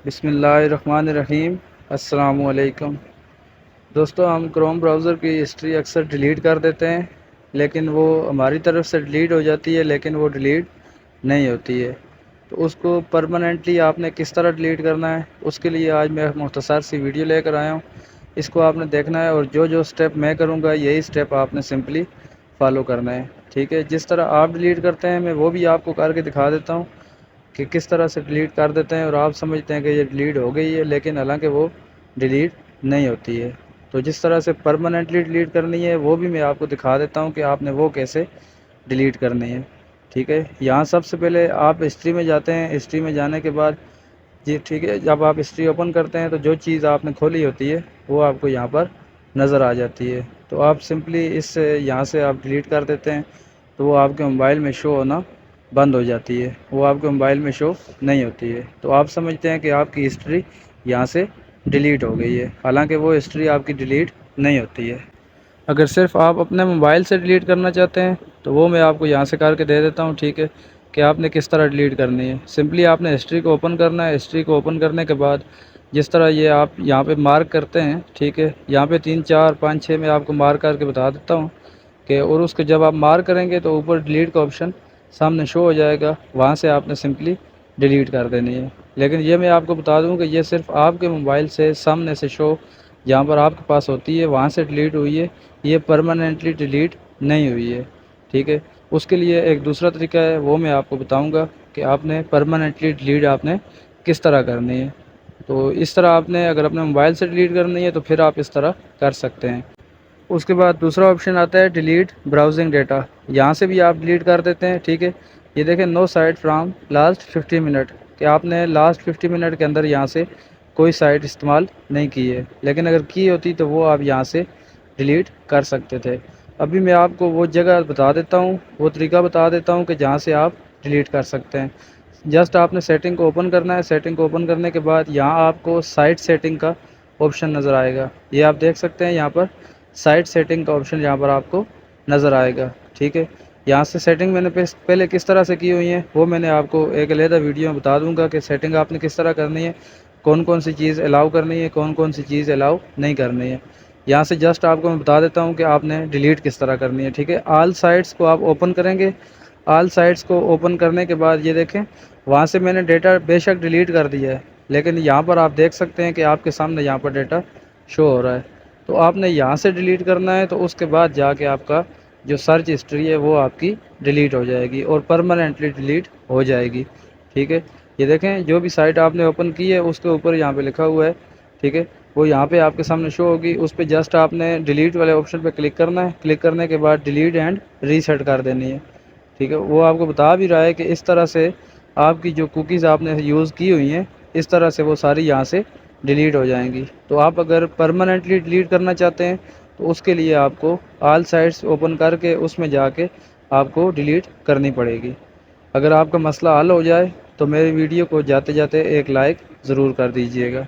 بسم اللہ الرحمن الرحیم۔ السلام علیکم دوستو، ہم کروم براؤزر کی ہسٹری اکثر ڈیلیٹ کر دیتے ہیں، لیکن وہ ہماری طرف سے ڈیلیٹ ہو جاتی ہے، لیکن وہ ڈیلیٹ نہیں ہوتی ہے۔ تو اس کو پرماننٹلی آپ نے کس طرح ڈیلیٹ کرنا ہے، اس کے لیے آج میں مختصر سی ویڈیو لے کر آیا ہوں۔ اس کو آپ نے دیکھنا ہے، اور جو سٹیپ میں کروں گا یہی سٹیپ آپ نے سمپلی فالو کرنا ہے، ٹھیک ہے۔ جس طرح آپ ڈیلیٹ کرتے ہیں میں وہ بھی آپ کو کر کے دکھا دیتا ہوں کہ کس طرح سے ڈیلیٹ کر دیتے ہیں، اور آپ سمجھتے ہیں کہ یہ ڈیلیٹ ہو گئی ہے، لیکن حالانکہ وہ ڈیلیٹ نہیں ہوتی ہے۔ تو جس طرح سے پرماننٹلی ڈیلیٹ کرنی ہے وہ بھی میں آپ کو دکھا دیتا ہوں کہ آپ نے وہ کیسے ڈیلیٹ کرنی ہے، ٹھیک ہے۔ یہاں سب سے پہلے آپ ہسٹری میں جاتے ہیں۔ ہسٹری میں جانے کے بعد جی ٹھیک ہے، جب آپ ہسٹری اوپن کرتے ہیں تو جو چیز آپ نے کھولی ہوتی ہے وہ آپ کو یہاں پر نظر آ جاتی ہے۔ تو آپ سمپلی یہاں سے آپ ڈیلیٹ کر دیتے ہیں، تو وہ آپ کے موبائل میں شو ہونا بند ہو جاتی ہے، وہ آپ کے موبائل میں شو نہیں ہوتی ہے۔ تو آپ سمجھتے ہیں کہ آپ کی ہسٹری یہاں سے ڈیلیٹ ہو گئی ہے، حالانکہ وہ ہسٹری آپ کی ڈیلیٹ نہیں ہوتی ہے۔ اگر صرف آپ اپنے موبائل سے ڈیلیٹ کرنا چاہتے ہیں تو وہ میں آپ کو یہاں سے کر کے دے دیتا ہوں، ٹھیک ہے، کہ آپ نے کس طرح ڈیلیٹ کرنی ہے۔ سمپلی آپ نے ہسٹری کو اوپن کرنا ہے۔ ہسٹری کو اوپن کرنے کے بعد جس طرح یہ آپ یہاں پہ مارک کرتے ہیں، ٹھیک ہے، یہاں پہ 3 4 5 6 میں آپ کو مارک کر کے بتا دیتا ہوں کہ، اور اس کو جب آپ مارک کریں گے تو اوپر ڈیلیٹ کا آپشن سامنے شو ہو جائے گا، وہاں سے آپ نے سمپلی ڈیلیٹ کر دینی ہے۔ لیکن یہ میں آپ کو بتا دوں کہ یہ صرف آپ کے موبائل سے سامنے سے شو جہاں پر آپ کے پاس ہوتی ہے وہاں سے ڈیلیٹ ہوئی ہے، یہ پرماننٹلی ڈیلیٹ نہیں ہوئی ہے، ٹھیک ہے۔ اس کے لیے ایک دوسرا طریقہ ہے، وہ میں آپ کو بتاؤں گا کہ آپ نے پرماننٹلی ڈیلیٹ آپ نے کس طرح کرنی ہے۔ تو اس طرح آپ نے اگر اپنے موبائل سے ڈیلیٹ کرنی ہے تو پھر آپ اس طرح کر سکتے ہیں۔ اس کے بعد دوسرا آپشن آتا ہے ڈیلیٹ براؤزنگ ڈیٹا، یہاں سے بھی آپ ڈیلیٹ کر دیتے ہیں، ٹھیک ہے۔ یہ دیکھیں نو سائٹ فرام لاسٹ 50 منٹ، کہ آپ نے لاسٹ 50 منٹ کے اندر یہاں سے کوئی سائٹ استعمال نہیں کی ہے، لیکن اگر کی ہوتی تو وہ آپ یہاں سے ڈیلیٹ کر سکتے تھے۔ ابھی میں آپ کو وہ جگہ بتا دیتا ہوں، وہ طریقہ بتا دیتا ہوں کہ جہاں سے آپ ڈیلیٹ کر سکتے ہیں۔ جسٹ آپ نے سیٹنگ کو اوپن کرنا ہے۔ سیٹنگ کو اوپن کرنے کے بعد یہاں آپ کو سائٹ سیٹنگ کا آپشن نظر آئے گا، یہ آپ دیکھ سکتے ہیں، یہاں پر سائٹ سیٹنگ کا آپشن یہاں پر آپ کو نظر آئے گا، ٹھیک ہے۔ یہاں سے سیٹنگ میں نے پہلے کس طرح سے کی ہوئی ہے وہ میں نے آپ کو ایک علیحدہ ویڈیو میں بتا دوں گا کہ سیٹنگ آپ نے کس طرح کرنی ہے، کون کون سی چیز الاؤ کرنی ہے، کون کون سی چیز الاؤ نہیں کرنی ہے۔ یہاں سے جسٹ آپ کو میں بتا دیتا ہوں کہ آپ نے ڈیلیٹ کس طرح کرنی ہے، ٹھیک ہے۔ آل سائٹس کو آپ اوپن کریں گے۔ آل سائٹس کو اوپن کرنے کے بعد یہ دیکھیں وہاں سے میں نے ڈیٹا بے شک ڈیلیٹ کر دیا ہے، لیکن یہاں پر آپ دیکھ سکتے ہیں کہ آپ کے سامنے یہاں پر ڈیٹا شو ہو رہا ہے۔ تو آپ نے یہاں سے ڈیلیٹ کرنا ہے، تو اس کے بعد جا کے آپ کا جو سرچ ہسٹری ہے وہ آپ کی ڈیلیٹ ہو جائے گی اور پرماننٹلی ڈیلیٹ ہو جائے گی، ٹھیک ہے۔ یہ دیکھیں جو بھی سائٹ آپ نے اوپن کی ہے اس کے اوپر یہاں پہ لکھا ہوا ہے، ٹھیک ہے، وہ یہاں پہ آپ کے سامنے شو ہوگی۔ اس پہ جسٹ آپ نے ڈیلیٹ والے آپشن پہ کلک کرنا ہے۔ کلک کرنے کے بعد ڈیلیٹ اینڈ ریسیٹ کر دینی ہے، ٹھیک ہے۔ وہ آپ کو بتا بھی رہا ہے کہ اس طرح سے آپ کی جو کوکیز آپ نے یوز کی ہوئی ہیں اس طرح سے وہ ساری یہاں سے ڈیلیٹ ہو جائیں گی۔ تو آپ اگر پرماننٹلی ڈیلیٹ کرنا چاہتے ہیں تو اس کے لیے آپ کو آل سائٹس اوپن کر کے اس میں جا کے آپ کو ڈیلیٹ کرنی پڑے گی۔ اگر آپ کا مسئلہ حل ہو جائے تو میری ویڈیو کو جاتے جاتے ایک لائک ضرور کر دیجئے گا۔